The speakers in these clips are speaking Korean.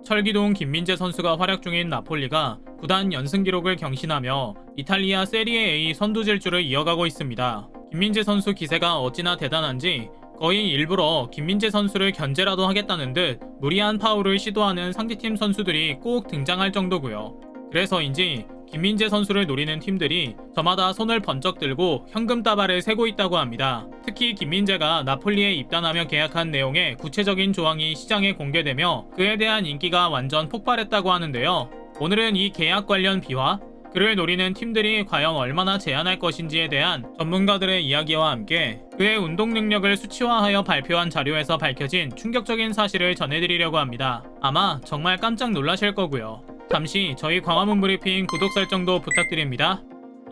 철기동 김민재 선수가 활약 중인 나폴리가 구단 연승 기록을 경신하며 이탈리아 세리에 A 선두 질주를 이어가고 있습니다. 김민재 선수 기세가 어찌나 대단한지 거의 일부러 김민재 선수를 견제라도 하겠다는 듯 무리한 파울을 시도하는 상대팀 선수들이 꼭 등장할 정도고요. 그래서인지 김민재 선수를 노리는 팀들이 저마다 손을 번쩍 들고 현금 따발을 세고 있다고 합니다. 특히 김민재가 나폴리에 입단하며 계약한 내용의 구체적인 조항이 시장에 공개되며 그에 대한 인기가 완전 폭발했다고 하는데요. 오늘은 이 계약 관련 비화, 그를 노리는 팀들이 과연 얼마나 제한할 것인지에 대한 전문가들의 이야기와 함께 그의 운동 능력을 수치화하여 발표한 자료에서 밝혀진 충격적인 사실을 전해드리려고 합니다. 아마 정말 깜짝 놀라실 거고요. 잠시 저희 광화문 브리핑 구독 설정도 부탁드립니다.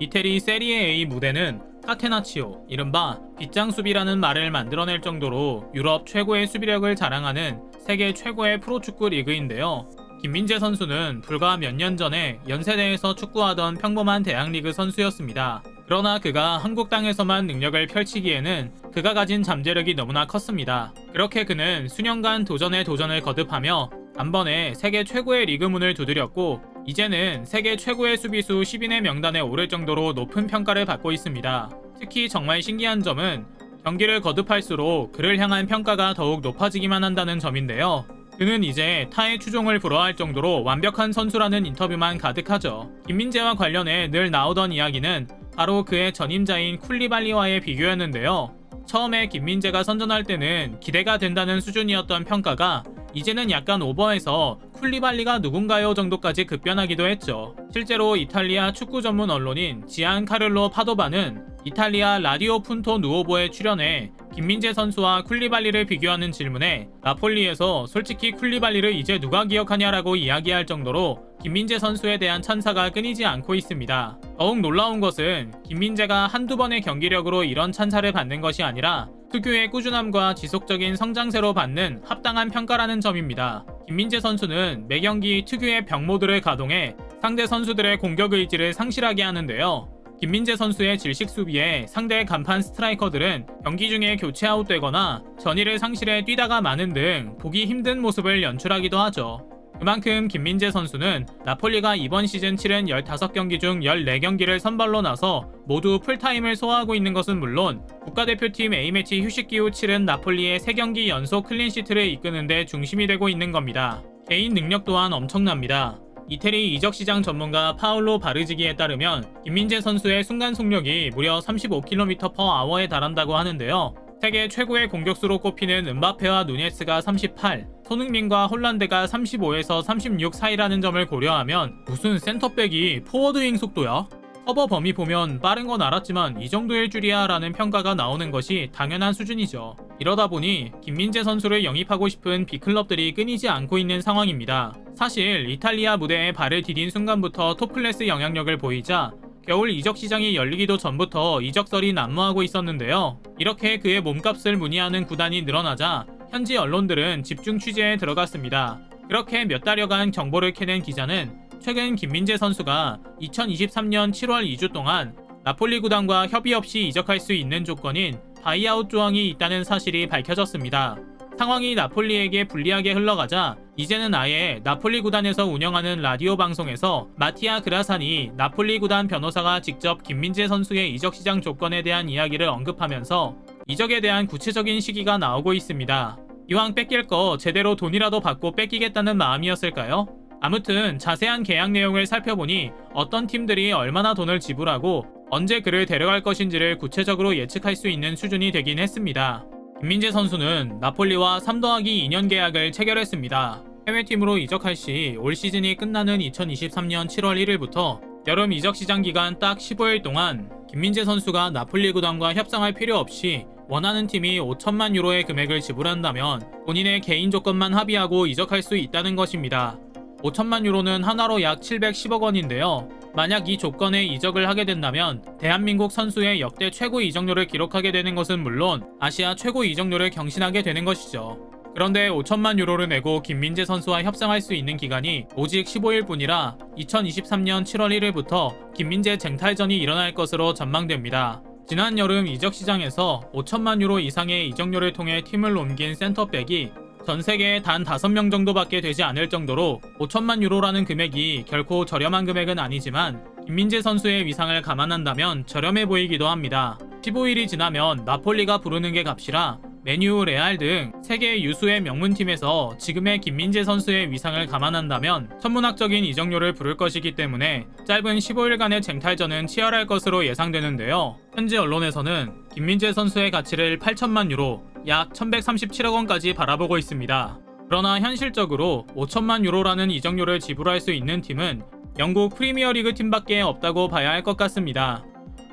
이태리 세리에 A 무대는 카테나치오, 이른바 빗장 수비라는 말을 만들어낼 정도로 유럽 최고의 수비력을 자랑하는 세계 최고의 프로축구 리그인데요. 김민재 선수는 불과 몇 년 전에 연세대에서 축구하던 평범한 대학리그 선수였습니다. 그러나 그가 한국 땅에서만 능력을 펼치기에는 그가 가진 잠재력이 너무나 컸습니다. 그렇게 그는 수년간 도전에 도전을 거듭하며 단번에 세계 최고의 리그 문을 두드렸고 이제는 세계 최고의 수비수 10인의 명단에 오를 정도로 높은 평가를 받고 있습니다. 특히 정말 신기한 점은 경기를 거듭할수록 그를 향한 평가가 더욱 높아지기만 한다는 점인데요. 그는 이제 타의 추종을 불허할 정도로 완벽한 선수라는 인터뷰만 가득하죠. 김민재와 관련해 늘 나오던 이야기는 바로 그의 전임자인 쿨리발리와의 비교였는데요. 처음에 김민재가 선전할 때는 기대가 된다는 수준이었던 평가가 이제는 약간 오버해서 쿨리발리가 누군가요 정도까지 급변하기도 했죠. 실제로 이탈리아 축구 전문 언론인 지안카를로 파도바는 이탈리아 라디오 푼토 누오보에 출연해 김민재 선수와 쿨리발리를 비교하는 질문에 나폴리에서 솔직히 쿨리발리를 이제 누가 기억하냐라고 이야기할 정도로 김민재 선수에 대한 찬사가 끊이지 않고 있습니다. 더욱 놀라운 것은 김민재가 한두 번의 경기력으로 이런 찬사를 받는 것이 아니라 특유의 꾸준함과 지속적인 성장세로 받는 합당한 평가라는 점입니다. 김민재 선수는 매 경기 특유의 병모드를 가동해 상대 선수들의 공격 의지를 상실하게 하는데요. 김민재 선수의 질식 수비에 상대 간판 스트라이커들은 경기 중에 교체 아웃되거나 전의를 상실해 뛰다가 마는 등 보기 힘든 모습을 연출하기도 하죠. 그만큼 김민재 선수는 나폴리가 이번 시즌 치른 15경기 중 14경기를 선발로 나서 모두 풀타임을 소화하고 있는 것은 물론 국가대표팀 A매치 휴식기 후 치른 나폴리의 3경기 연속 클린시트를 이끄는 데 중심이 되고 있는 겁니다. 개인 능력 또한 엄청납니다. 이태리 이적시장 전문가 파울로 바르지기에 따르면 김민재 선수의 순간 속력이 무려 35km/h에 달한다고 하는데요. 세계 최고의 공격수로 꼽히는 은바페와 누네스가 38, 손흥민과 홀란드가 35에서 36 사이라는 점을 고려하면 무슨 센터백이 포워드윙 속도야? 커버 범위 보면 빠른 건 알았지만 이 정도일 줄이야 라는 평가가 나오는 것이 당연한 수준이죠. 이러다 보니 김민재 선수를 영입하고 싶은 B클럽들이 끊이지 않고 있는 상황입니다. 사실 이탈리아 무대에 발을 디딘 순간부터 톱클래스 영향력을 보이자 겨울 이적 시장이 열리기도 전부터 이적설이 난무하고 있었는데요. 이렇게 그의 몸값을 문의하는 구단이 늘어나자 현지 언론들은 집중 취재에 들어갔습니다. 그렇게 몇 달여간 정보를 캐낸 기자는 최근 김민재 선수가 2023년 7월 2주 동안 나폴리 구단과 협의 없이 이적할 수 있는 조건인 바이아웃 조항이 있다는 사실이 밝혀졌습니다. 상황이 나폴리에게 불리하게 흘러가자 이제는 아예 나폴리 구단에서 운영하는 라디오 방송에서 마티아 그라산이 나폴리 구단 변호사가 직접 김민재 선수의 이적 시장 조건에 대한 이야기를 언급하면서 이적에 대한 구체적인 시기가 나오고 있습니다. 이왕 뺏길 거 제대로 돈이라도 받고 뺏기겠다는 마음이었을까요? 아무튼 자세한 계약 내용을 살펴보니 어떤 팀들이 얼마나 돈을 지불하고 언제 그를 데려갈 것인지를 구체적으로 예측할 수 있는 수준이 되긴 했습니다. 김민재 선수는 나폴리와 3+2년 계약을 체결했습니다. 해외팀으로 이적할 시 올 시즌이 끝나는 2023년 7월 1일부터 여름 이적 시장 기간 딱 15일 동안 김민재 선수가 나폴리 구단과 협상할 필요 없이 원하는 팀이 5천만 유로의 금액을 지불한다면 본인의 개인 조건만 합의하고 이적할 수 있다는 것입니다. 5천만 유로는 하나로 약 710억 원인데요. 만약 이 조건에 이적을 하게 된다면 대한민국 선수의 역대 최고 이적료를 기록하게 되는 것은 물론 아시아 최고 이적료를 경신하게 되는 것이죠. 그런데 5천만 유로를 내고 김민재 선수와 협상할 수 있는 기간이 오직 15일 뿐이라 2023년 7월 1일부터 김민재 쟁탈전이 일어날 것으로 전망됩니다. 지난 여름 이적 시장에서 5천만 유로 이상의 이적료를 통해 팀을 옮긴 센터백이 전 세계에 단 5명 정도밖에 되지 않을 정도로 5천만 유로라는 금액이 결코 저렴한 금액은 아니지만 김민재 선수의 위상을 감안한다면 저렴해 보이기도 합니다. 15일이 지나면 나폴리가 부르는 게 값이라 맨유, 레알 등 세계 유수의 명문팀에서 지금의 김민재 선수의 위상을 감안한다면 천문학적인 이적료를 부를 것이기 때문에 짧은 15일간의 쟁탈전은 치열할 것으로 예상되는데요. 현지 언론에서는 김민재 선수의 가치를 8천만 유로, 약 1137억 원까지 바라보고 있습니다. 그러나 현실적으로 5천만 유로라는 이적료를 지불할 수 있는 팀은 영국 프리미어리그 팀밖에 없다고 봐야 할 것 같습니다.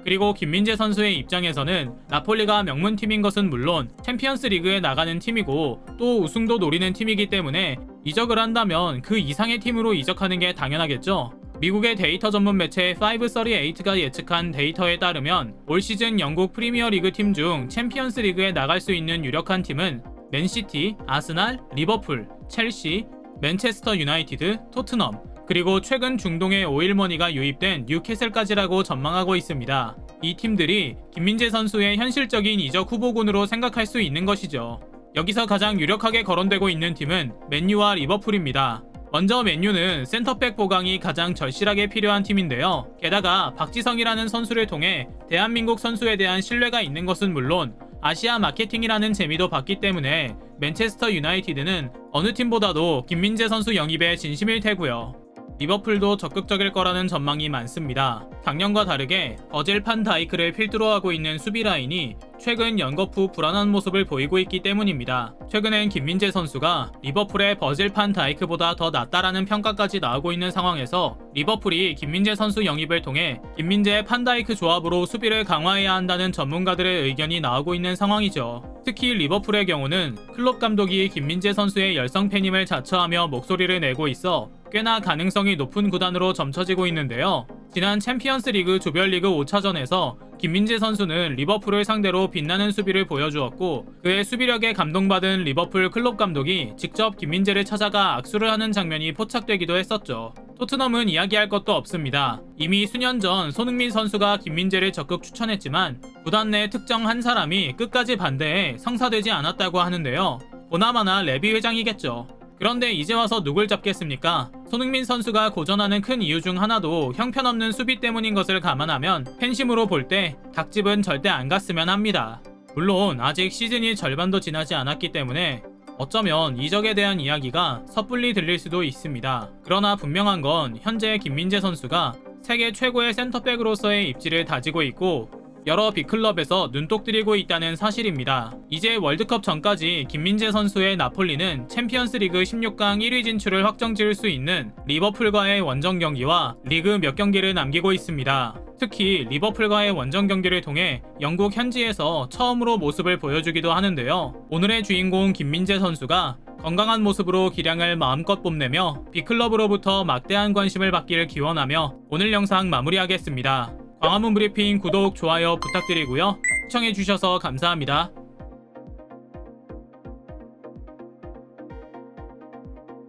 그리고 김민재 선수의 입장에서는 나폴리가 명문팀인 것은 물론 챔피언스 리그에 나가는 팀이고 또 우승도 노리는 팀이기 때문에 이적을 한다면 그 이상의 팀으로 이적하는 게 당연하겠죠. 미국의 데이터 전문 매체 538가 예측한 데이터에 따르면 올 시즌 영국 프리미어리그 팀 중 챔피언스 리그에 나갈 수 있는 유력한 팀은 맨시티, 아스날, 리버풀, 첼시, 맨체스터 유나이티드, 토트넘, 그리고 최근 중동에 오일머니가 유입된 뉴캐슬까지라고 전망하고 있습니다. 이 팀들이 김민재 선수의 현실적인 이적 후보군으로 생각할 수 있는 것이죠. 여기서 가장 유력하게 거론되고 있는 팀은 맨유와 리버풀입니다. 먼저 맨유는 센터백 보강이 가장 절실하게 필요한 팀인데요. 게다가 박지성이라는 선수를 통해 대한민국 선수에 대한 신뢰가 있는 것은 물론 아시아 마케팅이라는 재미도 봤기 때문에 맨체스터 유나이티드는 어느 팀보다도 김민재 선수 영입에 진심일 테고요. 리버풀도 적극적일 거라는 전망이 많습니다. 작년과 다르게 버질 판 다이크를 필두로 하고 있는 수비 라인이 최근 연거푸 후 불안한 모습을 보이고 있기 때문입니다. 최근엔 김민재 선수가 리버풀의 버질 판 다이크보다 더 낫다라는 평가까지 나오고 있는 상황에서 리버풀이 김민재 선수 영입을 통해 김민재 판 다이크 조합으로 수비를 강화해야 한다는 전문가들의 의견이 나오고 있는 상황이죠. 특히 리버풀의 경우는 클롭 감독이 김민재 선수의 열성 팬임을 자처하며 목소리를 내고 있어 꽤나 가능성이 높은 구단으로 점쳐지고 있는데요. 지난 챔피언스 리그 조별리그 5차전에서 김민재 선수는 리버풀을 상대로 빛나는 수비를 보여주었고 그의 수비력에 감동받은 리버풀 클롭 감독이 직접 김민재를 찾아가 악수를 하는 장면이 포착되기도 했었죠. 토트넘은 이야기할 것도 없습니다. 이미 수년 전 손흥민 선수가 김민재를 적극 추천했지만 구단 내 특정 한 사람이 끝까지 반대해 성사되지 않았다고 하는데요. 보나마나 레비 회장이겠죠. 그런데 이제 와서 누굴 잡겠습니까? 손흥민 선수가 고전하는 큰 이유 중 하나도 형편없는 수비 때문인 것을 감안하면 팬심으로 볼 때 닭집은 절대 안 갔으면 합니다. 물론 아직 시즌이 절반도 지나지 않았기 때문에 어쩌면 이적에 대한 이야기가 섣불리 들릴 수도 있습니다. 그러나 분명한 건 현재 김민재 선수가 세계 최고의 센터백으로서의 입지를 다지고 있고 여러 빅클럽에서 눈독 들이고 있다는 사실입니다. 이제 월드컵 전까지 김민재 선수의 나폴리는 챔피언스리그 16강 1위 진출을 확정지을 수 있는 리버풀과의 원정 경기와 리그 몇 경기를 남기고 있습니다. 특히 리버풀과의 원정 경기를 통해 영국 현지에서 처음으로 모습을 보여주기도 하는데요. 오늘의 주인공 김민재 선수가 건강한 모습으로 기량을 마음껏 뽐내며 빅클럽으로부터 막대한 관심을 받기를 기원하며 오늘 영상 마무리하겠습니다. 광화문 브리핑 구독, 좋아요 부탁드리고요. 시청해주셔서 감사합니다.